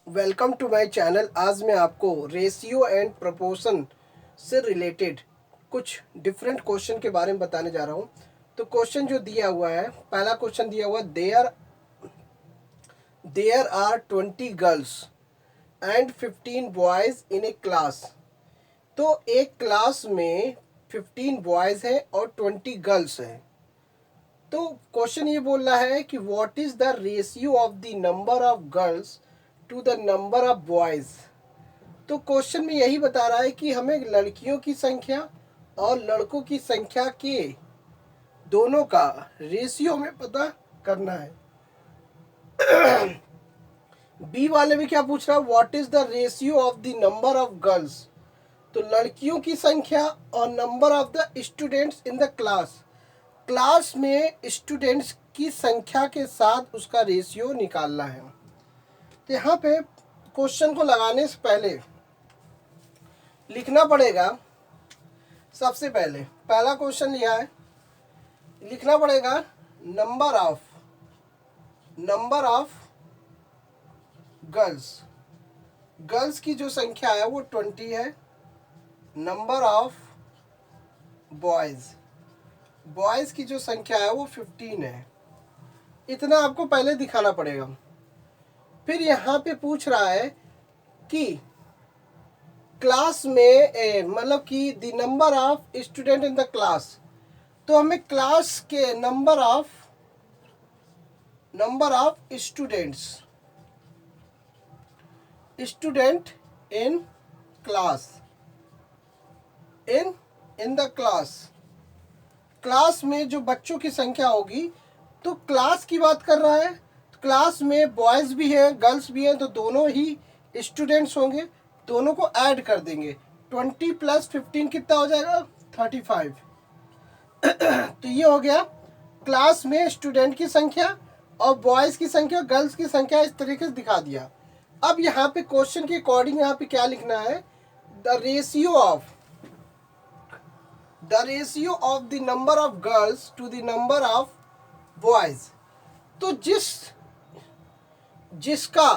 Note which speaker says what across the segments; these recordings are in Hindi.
Speaker 1: Welcome to my channel. आज मैं आपको रेशियो एंड प्रोपोर्शन से रिलेटेड कुछ डिफरेंट क्वेश्चन के बारे में बताने जा रहा हूँ। तो क्वेश्चन जो दिया हुआ है, पहला क्वेश्चन दिया हुआ है, there are 20 girls and 15 boys in a class. तो एक क्लास में 15 बॉयज हैं और 20 गर्ल्स हैं। तो क्वेश्चन ये बोल रहा है कि what is the ratio of the number of girls to the number of boys. तो क्वेश्चन में यही बता रहा है कि हमें लड़कियों की संख्या और लड़कों की संख्या के दोनों का रेशियो में पता करना है। बी वाले में क्या पूछ रहा है, what is the ratio of the number of girls. तो लड़कियों की संख्या और number of the students in the class, class में स्टूडेंट्स की संख्या के साथ उसका रेशियो निकालना है। तो यहाँ पे क्वेश्चन को लगाने से पहले लिखना पड़ेगा। सबसे पहले पहला क्वेश्चन लिया है, लिखना पड़ेगा नंबर ऑफ गर्ल्स। गर्ल्स की जो संख्या है वो 20 है। नंबर ऑफ बॉयज की जो संख्या है वो 15 है। इतना आपको पहले दिखाना पड़ेगा। फिर यहाँ पे पूछ रहा है कि क्लास में मतलब कि the number of student in the class. तो हमें क्लास के number of student in class in the class में जो बच्चों की संख्या होगी। तो क्लास की बात कर रहा है, तो क्लास में बॉयज भी हैं गर्ल्स भी हैं, तो दोनों ही स्टूडेंट्स होंगे। दोनों को ऐड कर देंगे। 20 + 15 कितना हो जाएगा, 35। तो ये हो गया क्लास में स्टूडेंट की संख्या और बॉयज की संख्या गर्ल्स की संख्या, इस तरीके से दिखा दिया। अब यहाँ पे क्वेश्चन के अकॉर्डिंग यहाँ पे क्या लिखना है, the ratio of the number of girls to the number of boys. तो जिसका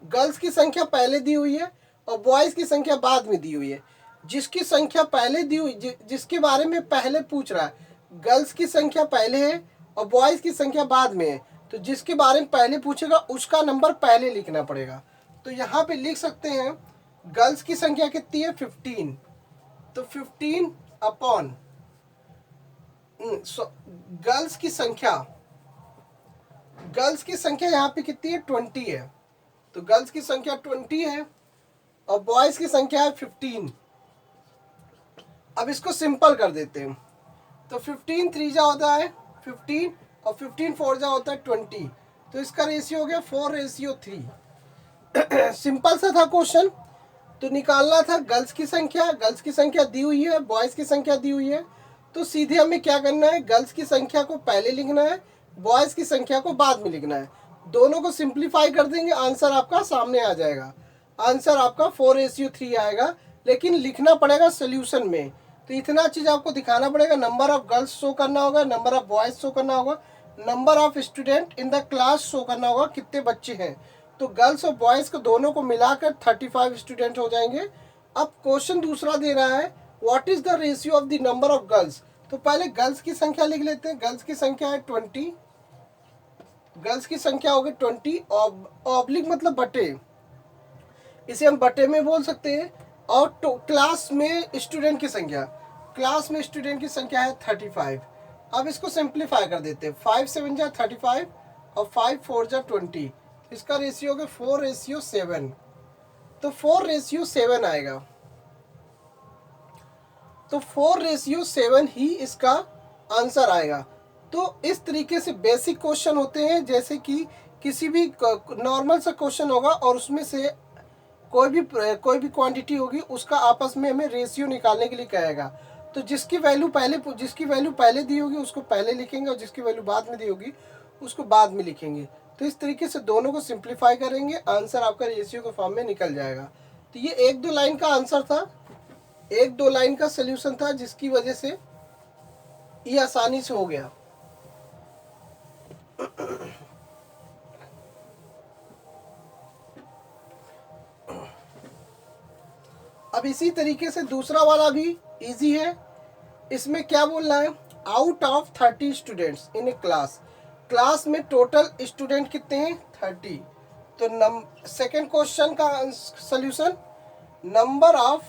Speaker 1: गर्ल्स की संख्या पहले दी हुई है और बॉयज की संख्या बाद में दी हुई है, जिसकी संख्या पहले दी हुई जिसके बारे में पहले पूछ रहा है, गर्ल्स की संख्या पहले है और बॉयज की संख्या बाद में है, तो जिसके बारे में पहले पूछेगा उसका नंबर पहले लिखना पड़ेगा। तो यहाँ पे लिख सकते हैं गर्ल्स की संख्या कितनी है, 15। तो 15 अपॉन गर्ल्स की संख्या यहाँ पे कितनी है, 20 है। तो गर्ल्स की संख्या 20 है और बॉयज की संख्या है 15। अब इसको सिंपल कर देते हैं। तो 15 3 जा होता है 15 और 15 4 जा होता है 20। तो इसका रेशियो हो गया 4:3। सिंपल सा था क्वेश्चन। तो निकालना था गर्ल्स की संख्या दी हुई है, बॉयज की संख्या दी हुई है। तो सीधे हमें क्या करना है, गर्ल्स की संख्या को पहले लिखना है, बॉयज की संख्या को बाद में लिखना है। दोनों को सिंप्लीफाई कर देंगे, आंसर आपका सामने आ जाएगा। आंसर आपका 4:3 आएगा। लेकिन लिखना पड़ेगा सोल्यूशन में। तो इतना चीज आपको दिखाना पड़ेगा, नंबर ऑफ गर्ल्स शो करना होगा, नंबर ऑफ बॉयज शो करना होगा, number of student in the class show करना होगा, कितने बच्चे हैं। तो गर्ल्स और बॉयज को दोनों को मिलाकर 35 स्टूडेंट हो जाएंगे। अब क्वेश्चन दूसरा दे रहा है, what is the ratio of the number of girls. तो पहले गर्ल्स की संख्या लिख लेते हैं। गर्ल्स की संख्या है 20। गर्ल्स की संख्या होगी 20, ऑब्लिक मतलब बटे, इसे हम बटे में बोल सकते हैं। और क्लास में स्टूडेंट की संख्या, है 35। अब इसको सिंप्लीफाई कर देते हैं। 5 7 जा 35 और 5 4 जा 20। इसका रेशियो हो गया 4:7। तो 4:7 आएगा। तो 4:7 ही इसका आंसर आएगा। तो इस तरीके से बेसिक क्वेश्चन होते हैं, जैसे कि किसी भी नॉर्मल सा क्वेश्चन होगा और उसमें से कोई भी क्वांटिटी होगी, उसका आपस में हमें रेशियो निकालने के लिए कहेगा। तो जिसकी वैल्यू पहले दी होगी उसको पहले लिखेंगे और जिसकी वैल्यू बाद में दी होगी उसको बाद में लिखेंगे। तो इस तरीके से दोनों को सिंप्लीफाई करेंगे, आंसर आपका रेशियो के फॉर्म में निकल जाएगा। तो ये 1-2 लाइन का आंसर था, 1-2 लाइन का सोल्यूशन था, जिसकी वजह से ये आसानी से हो गया। अब इसी तरीके से दूसरा वाला भी इजी है। इसमें क्या बोलना है, out of 30 students in a class, class में टोटल स्टूडेंट कितने हैं 30। तो सेकेंड क्वेश्चन का solution, number of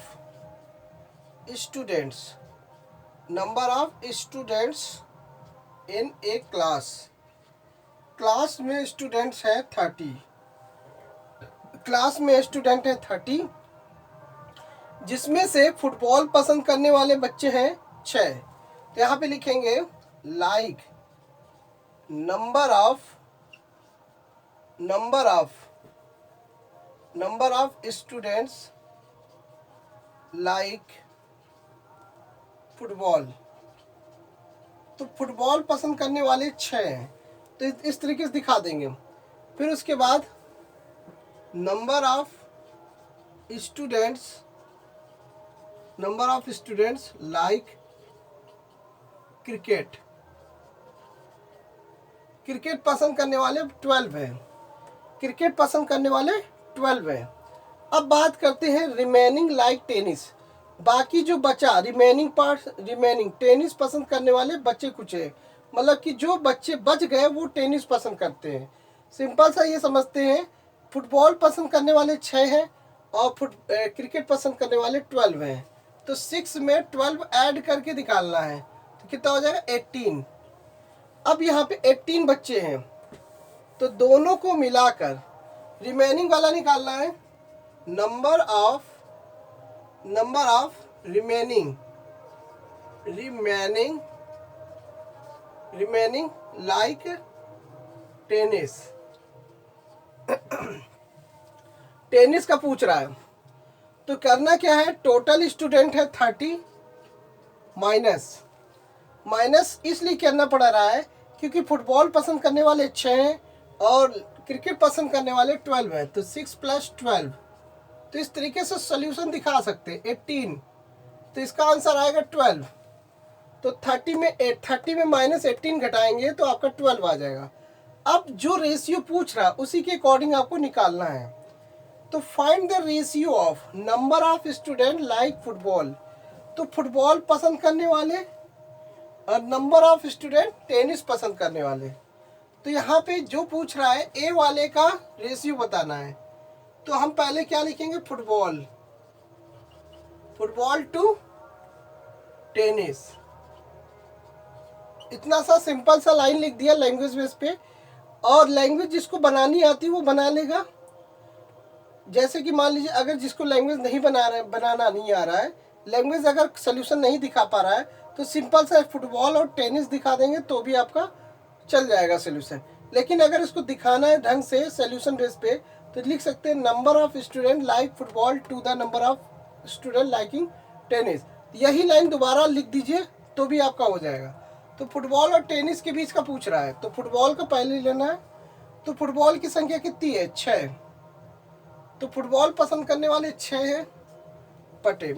Speaker 1: students, number of students in a class, class में स्टूडेंट्स है 30, क्लास में स्टूडेंट है 30, जिसमें से फुटबॉल पसंद करने वाले बच्चे हैं 6। तो यहाँ पे लिखेंगे like number of students like football. तो फुटबॉल पसंद करने वाले 6 हैं, तो इस तरीके से दिखा देंगे। फिर उसके बाद number of students like cricket, cricket पसंद करने वाले 12 हैं, क्रिकेट पसंद करने वाले 12 हैं। अब बात करते हैं रिमेनिंग लाइक टेनिस, बाकी जो बचा रिमेनिंग पार्ट, रिमेनिंग टेनिस पसंद करने वाले बच्चे कुछ है, मतलब कि जो बच्चे बच गए वो टेनिस पसंद करते हैं। सिंपल सा ये समझते हैं, फुटबॉल पसंद करने वाले 6 हैं और क्रिकेट पसंद करने वाले 12 हैं। तो 6 में 12 ऐड करके निकालना है, तो कितना हो जाएगा 18। अब यहाँ पे 18 बच्चे हैं, तो दोनों को मिलाकर रिमेनिंग वाला निकालना है, number of remaining like tennis. Tennis का पूछ रहा है, तो करना क्या है, टोटल स्टूडेंट है 30 माइनस इसलिए करना पड़ रहा है क्योंकि फुटबॉल पसंद करने वाले 6 हैं और क्रिकेट पसंद करने वाले 12 हैं, तो 6 + 12। तो इस तरीके से सॉल्यूशन दिखा सकते हैं 18, तो इसका आंसर आएगा 12। तो 30 में -18 घटाएंगे तो आपका 12 आ जाएगा। अब जो रेशियो पूछ रहा है उसी के अकॉर्डिंग आपको निकालना है। तो find the ratio of number of student like football, तो फुटबॉल पसंद करने वाले और नंबर ऑफ स्टूडेंट टेनिस पसंद करने वाले। तो यहाँ पे जो पूछ रहा है ए वाले का रेशियो बताना है, तो हम पहले क्या लिखेंगे, फुटबॉल टू टेनिस। इतना सा सिंपल सा लाइन लिख दिया लैंग्वेज बेस पे, और लैंग्वेज जिसको बनानी आती है वो बना लेगा। जैसे कि मान लीजिए अगर जिसको लैंग्वेज नहीं बनाना नहीं आ रहा है, लैंग्वेज अगर सोल्यूशन नहीं दिखा पा रहा है, तो सिंपल सा फुटबॉल और टेनिस दिखा देंगे तो भी आपका चल जाएगा सोल्यूशन। लेकिन अगर इसको दिखाना है ढंग से सोल्यूशन बेस पे, तो लिख सकते हैं number of student like football to the number of student liking tennis. यही लाइन दोबारा लिख दीजिए तो भी आपका हो जाएगा। तो फुटबॉल और टेनिस के बीच का पूछ रहा है, तो फुटबॉल का पहले लेना है। तो फुटबॉल की संख्या कितनी है, 6। तो फुटबॉल पसंद करने वाले 6 हैं पटे।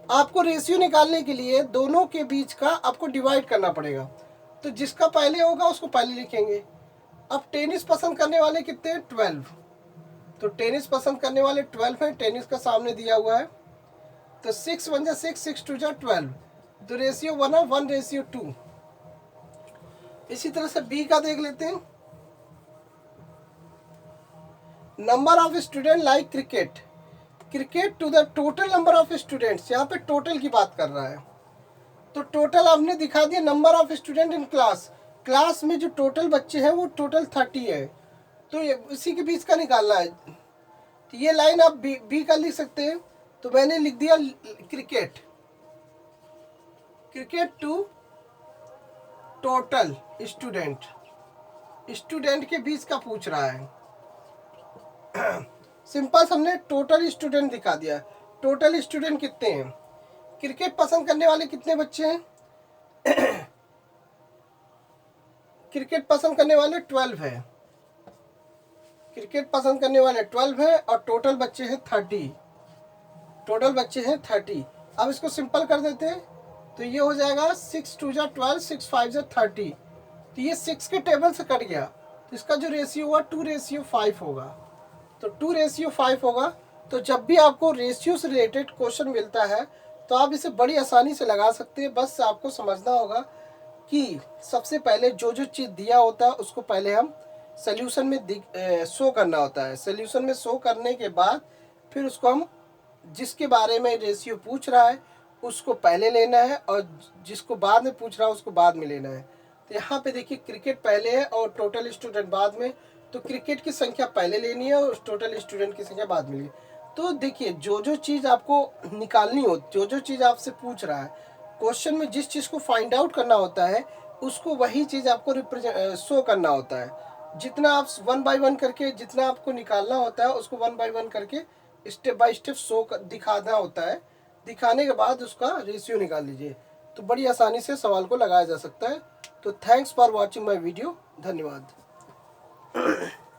Speaker 1: आपको रेशियो निकालने के लिए दोनों के बीच का आपको डिवाइड करना पड़ेगा, तो जिसका पहले होगा उसको पहले लिखेंगे। अब टेनिस पसंद करने वाले कितने हैं, 12। तो टेनिस पसंद करने वाले 12 हैं, टेनिस का सामने दिया हुआ है। तो 6 × 6 6 × 2 = 12। तो रेशियो 1:2। इसी तरह से बी का देख लेते हैं, number of student like cricket to the total number of students. यहाँ पे टोटल की बात कर रहा है, तो टोटल आपने दिखा दिया number of student in class, class में जो टोटल बच्चे हैं वो टोटल 30 है, तो इसी के बीच का निकालना है। तो ये लाइन आप बी का लिख सकते हैं। तो मैंने लिख दिया क्रिकेट टू टोटल स्टूडेंट के बीच का पूछ रहा है। सिंपल हमने टोटल स्टूडेंट दिखा दिया। टोटल स्टूडेंट कितने हैं, क्रिकेट पसंद करने वाले कितने बच्चे हैं, क्रिकेट पसंद करने वाले 12 हैं, क्रिकेट पसंद करने वाले 12 हैं और टोटल बच्चे हैं 30। अब इसको सिंपल कर देते हैं, तो ये हो जाएगा 6 × 2 = 12, 6 × 5 = 30। तो ये 6 के टेबल से कट गया, तो इसका जो रेशियो हुआ 2:5 होगा। तो 2:5 होगा। तो जब भी आपको रेशियो से रिलेटेड क्वेश्चन मिलता है तो आप इसे बड़ी आसानी से लगा सकते हैं। बस आपको समझना होगा कि सबसे पहले जो जो चीज़ दिया होता है उसको पहले हम सोल्यूशन में शो करना होता है। सोल्यूशन में शो करने के बाद फिर उसको हम जिसके बारे में रेशियो पूछ रहा है उसको पहले लेना है और जिसको बाद में पूछ रहा है उसको बाद में लेना है। तो यहाँ पे देखिए क्रिकेट पहले है और टोटल स्टूडेंट बाद में, तो क्रिकेट की संख्या पहले लेनी है और टोटल स्टूडेंट की संख्या बाद में लेनी है। तो देखिए जो जो चीज़ आपको निकालनी हो, जो जो चीज़ आपसे पूछ रहा है, क्वेश्चन में जिस चीज़ को फाइंड आउट करना होता है उसको वही चीज़ आपको शो करना होता है। जितना आप वन बाय वन करके जितना आपको निकालना होता है उसको वन बाय वन करके स्टेप बाय स्टेप दिखाना होता है। दिखाने के बाद उसका रेशियो निकाल लीजिए, तो बड़ी आसानी से सवाल को लगाया जा सकता है। तो thanks for watching my video. धन्यवाद।